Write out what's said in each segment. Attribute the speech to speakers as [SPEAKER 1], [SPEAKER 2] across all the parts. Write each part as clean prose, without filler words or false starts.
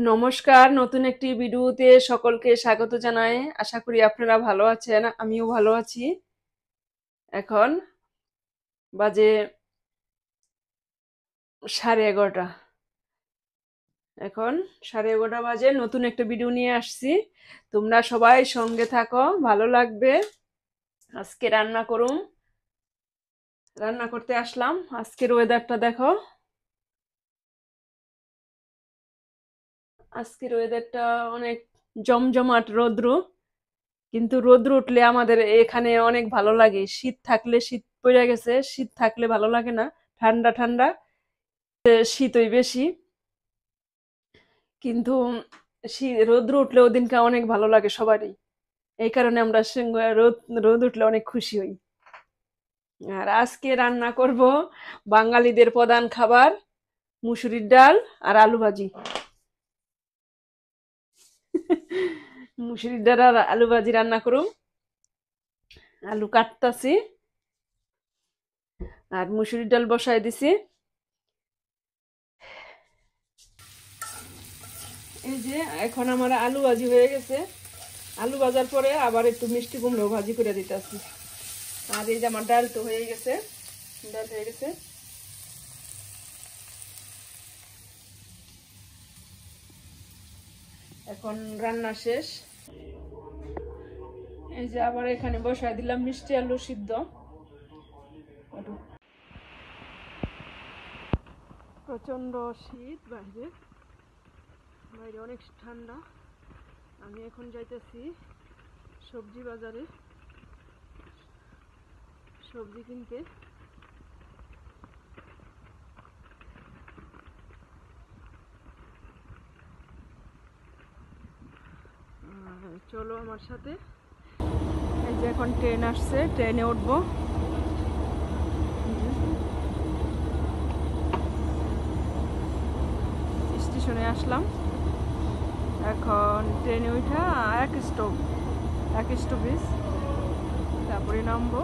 [SPEAKER 1] নমস্কার, নতুন একটি ভিডিওতে সকলকে স্বাগত জানাই। আশা করি আপনারা ভালো আছেন, আমিও ভালো আছি। এখন বাজে 11:30। এখন 11:30 বাজে, নতুন একটা ভিডিও নিয়ে আসছি। তোমরা সবাই সঙ্গে থাকো, ভালো লাগবে। আজকে রান্না করতে আসলাম। আজকের ওয়েদারটা দেখো, আজকের ওয়েদারটা অনেক জমজমাট রৌদ্র। কিন্তু রোদ্র উঠলে আমাদের এখানে অনেক ভালো লাগে। শীত থাকলে শীত পড়ে গেছে, শীত থাকলে ভালো লাগে না। ঠান্ডা ঠান্ডা, শীতই বেশি। কিন্তু রোদ্র উঠলে ওদিনকে অনেক ভালো লাগে সবারই। এই কারণে আমরা রোদ রোদ উঠলে অনেক খুশি হই। আর আজকে রান্না করব বাঙালিদের প্রধান খাবার, মুসুরির ডাল আর আলু ভাজি। মুসুরির ডাল আর আলু ভাজি রান্না করুম। আলু কাটতাছি আর মুসুরির ডাল বসাই দিছি। এই যে এখন আমার আলু ভাজি হয়ে গেছে। আলু ভাজার পরে আবার একটু মিষ্টি কুমড়ো ভাজি করে দিতেছি। আর এই যে আমার ডাল তো হয়ে গেছে, ডাল হয়ে গেছে। এখন রান্না শেষ। এই যে আবার এখানে বসাই দিলাম মিষ্টি আলু সিদ্ধ। প্রচন্ড শীত, বাইরে বাইরে অনেক ঠান্ডা। আমি এখন যাইতেছি সবজি বাজারে সবজি কিনতে। চলো আমার সাথে। এই যে এখন ট্রেন আসছে, ট্রেনে উঠবো। স্টেশনে আসলাম। এখন ট্রেনে উঠা এক স্টপেজ, তারপরে নামবো।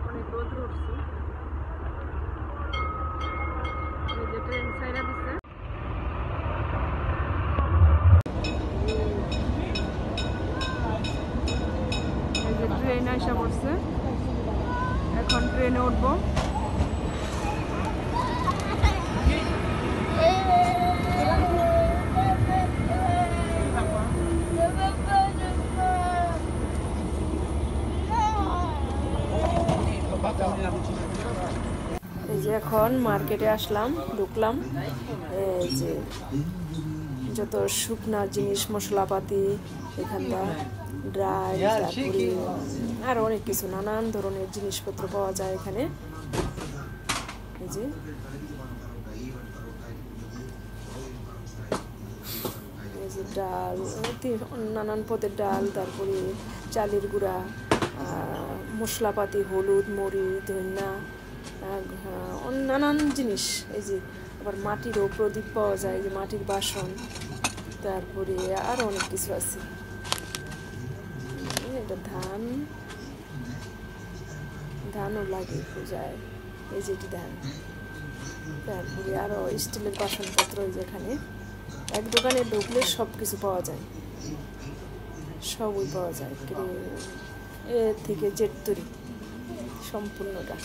[SPEAKER 1] অনেক রোদ উঠছে। এই যে ট্রেন ছাইড়া দিচ্ছে। এই যে ট্রেন আসা পড়ছে, এখন ট্রেনে উঠবো। এই যে এখন মার্কেটে আসলাম, ঢুকলাম। এই যে যত শুকনা জিনিস, মশলাপাতি, এখানটা ড্রাই, তারপরে আরো অনেক কিছু নানান ধরনের জিনিসপত্র পাওয়া যায় এখানে। এই যে ডাল, নানান পদের ডাল, তারপরে চালের গুঁড়া, মশলাপাতি, হলুদ, মরিচ, ধনিয়া, নানান জিনিস। এই যে আবার মাটিরও প্রদীপ পাওয়া যায়, যে মাটির বাসন, তারপরে আরো অনেক কিছু আছে। এটা ধানও লাগে পূজায়, এই যেটি ধান। তারপরে আরো স্টিলের বাসনপত্র। যেখানে এক দোকানে ঢুকলে সব কিছু পাওয়া যায়, সবই পাওয়া যায়, এ থেকে জেড তৈরি সম্পূর্ণটা।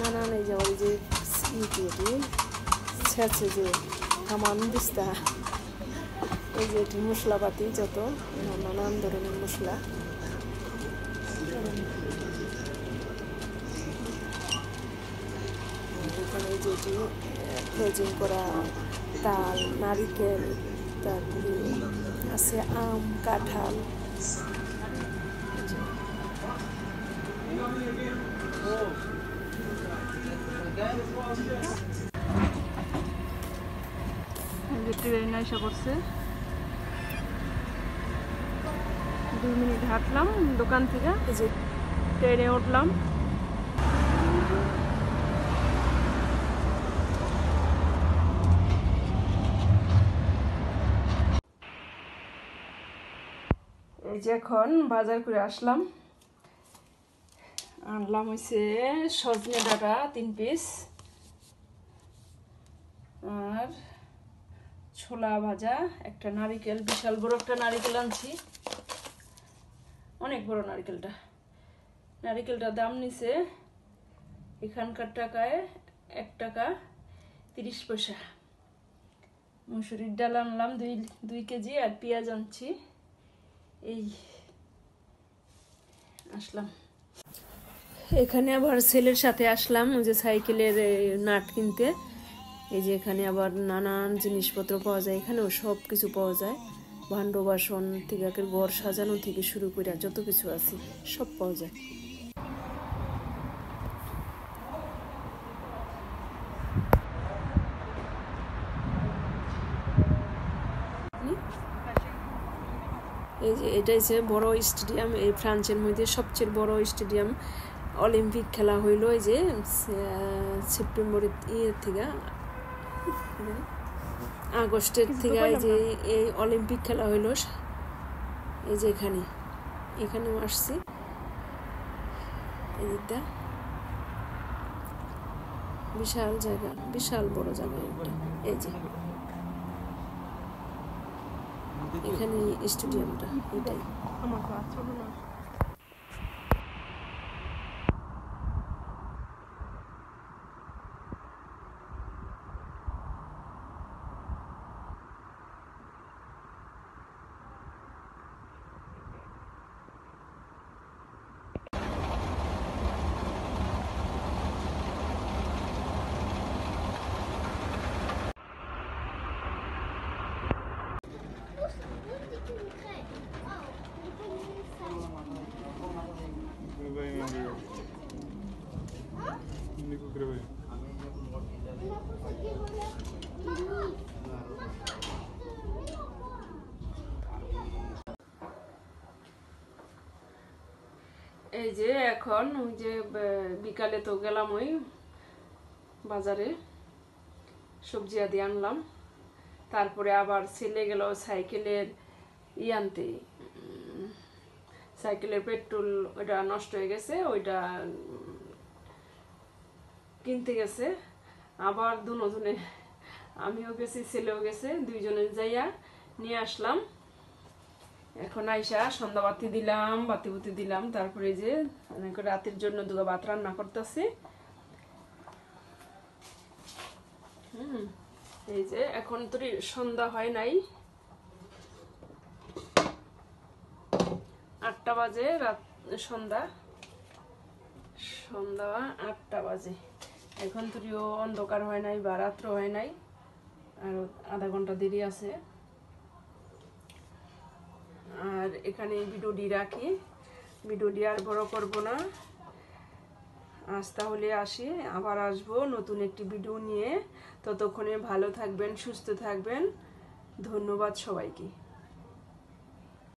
[SPEAKER 1] নানান এই যে আমার যে ছেঁচে যে হামান দিস্তা, এই যে এটি মশলাপাতি, যত নানান ধরনের মশলা। এখানে এই যে এটি ফ্রোজিং করা তাল, নারিকেল, তারপরে আছে আম, কাঁঠাল। ট্রেন এসে পড়ছে। 2 মিনিট হাঁটলাম দোকান থেকে, এই যে ট্রেনে উঠলাম। যে এখন বাজার করে আসলাম, আনলাম হয়েছে সজনে ডাঁটা 3 পিস আর ছোলা ভাজা, একটা নারিকেল, বিশাল বড় একটা নারিকেল আনছি, অনেক বড় নারিকেলটার দাম নিছে এখানকার টাকায় 1 টাকা 30 পয়সা। মুসুরির ডাল আনলাম 2 কেজি আর পেঁয়াজ আনছি। এই আসলাম এখানে, আবার ছেলের সাথে আসলাম ওই যে সাইকেলের নাট কিনতে। এই যে এখানে আবার নানান জিনিসপত্র পাওয়া যায়, এখানেও সব কিছু পাওয়া যায়, ভাণ্ড বাসন থেকে ঘর সাজানো থেকে শুরু করে যত কিছু আছে সব পাওয়া যায়। এই যে এটা হচ্ছে বড় স্টেডিয়াম, এই ফ্রান্সের মধ্যে সবচেয়ে বড় স্টেডিয়াম। অলিম্পিক খেলা হইল এই যে সেপ্টেম্বরের থেকে আগস্টের থেকে, এই যে এই অলিম্পিক খেলা হইল এই যে এখানেও আসছি। এদিকটা বিশাল জায়গা, বিশাল বড় জায়গা একটা। এই যে এখানে স্টেডিয়ামটা, এটাই আমার ছোট না। এই যে এখন ওই যে বিকালে তো গেলাম ওই বাজারে, সবজি আদি আনলাম, তারপরে আবার ছেলে গেল সাইকেলের আনতে, সাইকেলের পেট্রোল ওইটা নষ্ট হয়ে গেছে, ওইটা কিনতে গেছে। আবার দুজনে, আমিও গেছি ছেলেও গেছে, 2 জনে যাইয়া নিয়ে আসলাম। এখন আইসা সন্ধ্যা বাতি দিলাম, তারপরে যে রাতের জন্য 2 ভাত রান্না করতেছি। এই যে এখন তো সন্ধ্যা হয় নাই, 8টা বাজে, রাত সন্ধ্যা 8টা বাজে। এখন তো অন্ধকার হয় নাই বা রাত্র হয় নাই, আর আধা ঘন্টা দেরি আছে। আর এখানে ভিডিওটি রাখি, ভিডিওটি আর বড় করব না। আজ তাহলে আসি, আবার আসবো নতুন একটি ভিডিও নিয়ে। ততক্ষণে ভালো থাকবেন, সুস্থ থাকবেন। ধন্যবাদ সবাইকে।